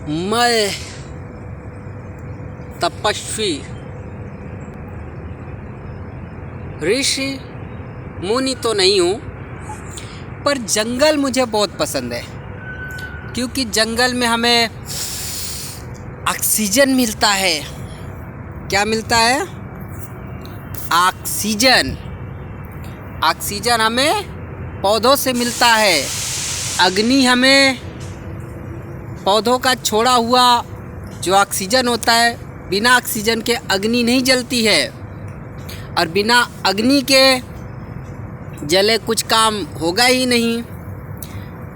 मैं तपस्वी ऋषि मुनि तो नहीं हूँ, पर जंगल मुझे बहुत पसंद है, क्योंकि जंगल में हमें ऑक्सीजन मिलता है। क्या मिलता है? ऑक्सीजन। ऑक्सीजन हमें पौधों से मिलता है। अग्नि हमें पौधों का छोड़ा हुआ जो ऑक्सीजन होता है, बिना ऑक्सीजन के अग्नि नहीं जलती है, और बिना अग्नि के जले कुछ काम होगा ही नहीं।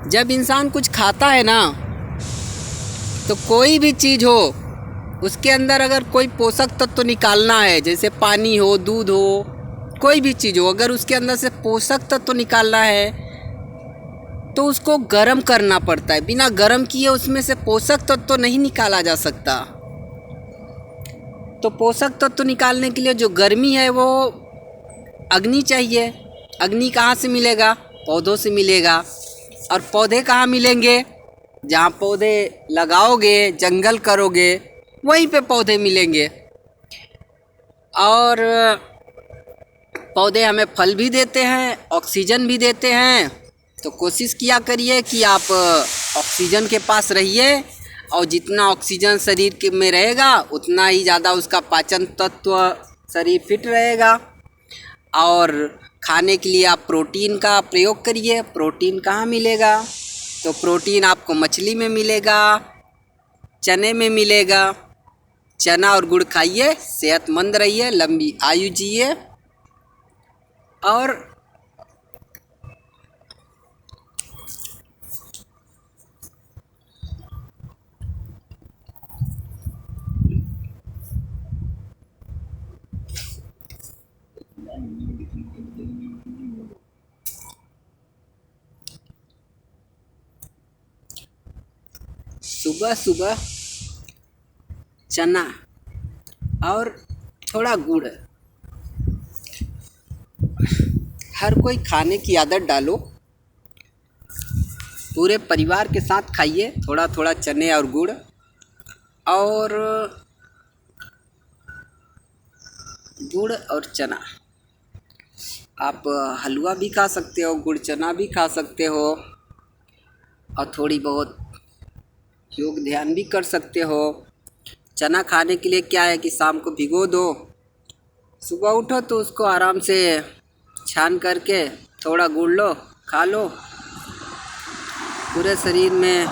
जब इंसान कुछ खाता है ना, तो कोई भी चीज़ हो, उसके अंदर अगर कोई पोषक तत्व तो निकालना है, जैसे पानी हो, दूध हो, कोई भी चीज़ हो, अगर उसके अंदर से पोषक तत्व तो निकालना है तो उसको गर्म करना पड़ता है। बिना गर्म किए उसमें से पोषक तत्व तो नहीं निकाला जा सकता। तो पोषक तत्व निकालने के लिए जो गर्मी है वो अग्नि चाहिए। अग्नि कहाँ से मिलेगा? पौधों से मिलेगा। और पौधे कहाँ मिलेंगे? जहाँ पौधे लगाओगे, जंगल करोगे, वहीं पे पौधे मिलेंगे। और पौधे हमें फल भी देते हैं, ऑक्सीजन भी देते हैं। तो कोशिश किया करिए कि आप ऑक्सीजन के पास रहिए, और जितना ऑक्सीजन शरीर के में रहेगा उतना ही ज़्यादा उसका पाचन तत्व शरीर फिट रहेगा। और खाने के लिए आप प्रोटीन का प्रयोग करिए। प्रोटीन कहाँ मिलेगा? तो प्रोटीन आपको मछली में मिलेगा, चने में मिलेगा। चना और गुड़ खाइए, सेहतमंद रहिए, लंबी आयु जिए। और सुबह सुबह चना और थोड़ा गुड़, हर कोई खाने की आदत डालो। पूरे परिवार के साथ खाइए थोड़ा थोड़ा चने और गुड़। और गुड़ और चना, आप हलवा भी खा सकते हो, गुड़ चना भी खा सकते हो, और थोड़ी बहुत योग ध्यान भी कर सकते हो। चना खाने के लिए क्या है कि शाम को भिगो दो, सुबह उठो तो उसको आराम से छान करके थोड़ा गुड़ लो, खा लो। पूरे शरीर में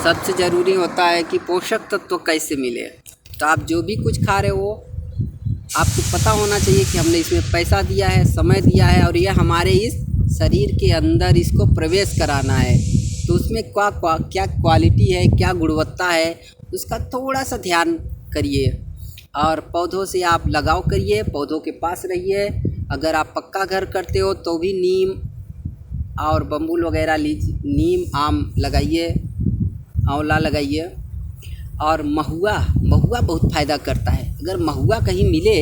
सबसे ज़रूरी होता है कि पोषक तत्व कैसे मिले। तो आप जो भी कुछ खा रहे हो, आपको पता होना चाहिए कि हमने इसमें पैसा दिया है, समय दिया है, और यह हमारे इस शरीर के अंदर इसको प्रवेश कराना है। तो उसमें क्या क्वालिटी है, क्या गुणवत्ता है, उसका थोड़ा सा ध्यान करिए। और पौधों से आप लगाव करिए, पौधों के पास रहिए। अगर आप पक्का घर करते हो तो भी नीम और बम्बूल वगैरह नीम आम लगाइए, आंवला लगाइए। और महुआ बहुत फ़ायदा करता है। अगर महुआ कहीं मिले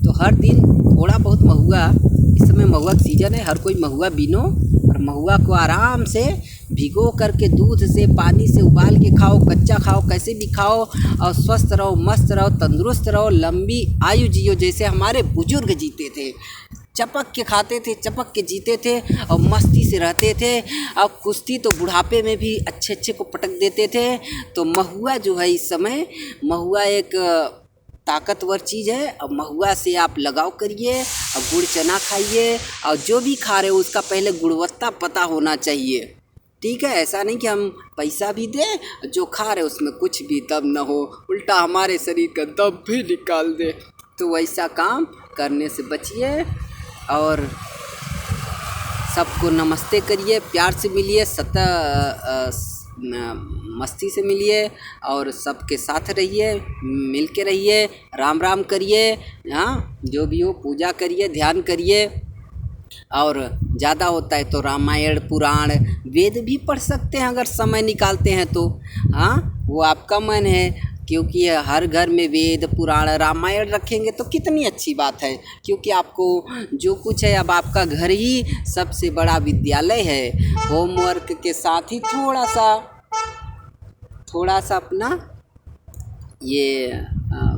तो हर दिन थोड़ा बहुत महुआ, इस समय महुआ का सीज़न है, हर कोई महुआ बीनो, और महुआ को आराम से भिगो करके दूध से, पानी से उबाल के खाओ, कच्चा खाओ, कैसे भी खाओ, और स्वस्थ रहो, मस्त रहो, तंदुरुस्त रहो, लंबी आयु जियो। जैसे हमारे बुजुर्ग जीते थे, चपक के खाते थे, चपक के जीते थे, और मस्ती से रहते थे। और कुश्ती तो बुढ़ापे में भी अच्छे को पटक देते थे। तो महुआ जो है इस समय, महुआ एक ताकतवर चीज़ है। और महुआ से आप लगाव करिए, और गुड़ चना खाइए। और जो भी खा रहे हो उसका पहले गुणवत्ता पता होना चाहिए, ठीक है? ऐसा नहीं कि हम पैसा भी दें, जो खा रहे उसमें कुछ भी दम न हो, उल्टा हमारे शरीर का दम भी निकाल दे। तो वैसा काम करने से बचिए। और सबको नमस्ते करिए, प्यार से मिलिए, मस्ती से मिलिए, और सबके साथ रहिए, मिल के रहिए, राम राम करिए। हाँ, जो भी हो पूजा करिए, ध्यान करिए। और ज़्यादा होता है तो रामायण, पुराण, वेद भी पढ़ सकते हैं अगर समय निकालते हैं तो। हाँ, वो आपका मन है, क्योंकि हर घर में वेद, पुराण, रामायण रखेंगे तो कितनी अच्छी बात है। क्योंकि आपको जो कुछ है, अब आपका घर ही सबसे बड़ा विद्यालय है। होमवर्क के साथ ही थोड़ा सा थोड़ा सा अपना ये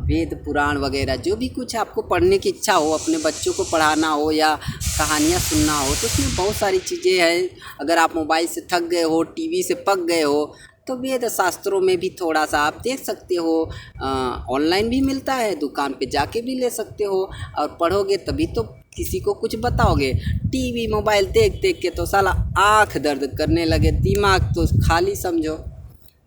वेद पुराण वगैरह जो भी कुछ आपको पढ़ने की इच्छा हो, अपने बच्चों को पढ़ाना हो या कहानियाँ सुनना हो, तो उसमें बहुत सारी चीज़ें हैं। अगर आप मोबाइल से थक गए हो, टीवी से पक गए हो, तो वेद शास्त्रों में भी थोड़ा सा आप देख सकते हो। ऑनलाइन भी मिलता है, दुकान पे जाके भी ले सकते हो, और पढ़ोगे तभी तो किसी को कुछ बताओगे। टीवी मोबाइल देख देख के तो साला आँख दर्द करने लगे, दिमाग तो खाली समझो।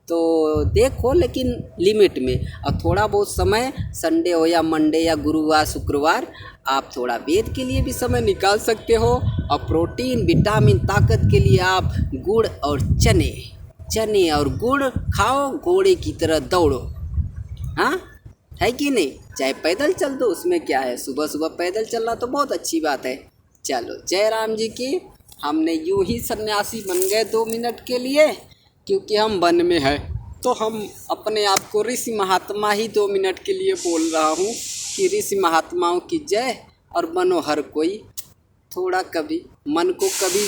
तो देखो लेकिन लिमिट में, और थोड़ा बहुत समय संडे हो या मंडे या गुरुवार शुक्रवार आप थोड़ा वेद के लिए भी समय निकाल सकते हो। और प्रोटीन विटामिन ताकत के लिए आप गुड़ और चने और गुड़ खाओ, घोड़े की तरह दौड़ो। हाँ, है कि नहीं? चाहे पैदल चल दो, उसमें क्या है, सुबह सुबह पैदल चलना तो बहुत अच्छी बात है। चलो, जय राम जी की। हमने यूं ही सन्यासी बन गए 2 मिनट के लिए, क्योंकि हम वन में है, तो हम अपने आप को ऋषि महात्मा ही 2 मिनट के लिए बोल रहा हूँ कि ऋषि महात्माओं की जय, और बनो हर कोई थोड़ा कभी मन को कभी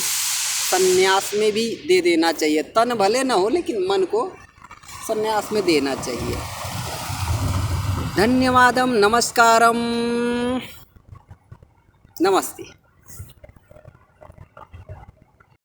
सन्यास में भी दे देना चाहिए। तन भले ना हो, लेकिन मन को सन्यास में देना चाहिए। धन्यवादम, नमस्कारम, नमस्ते।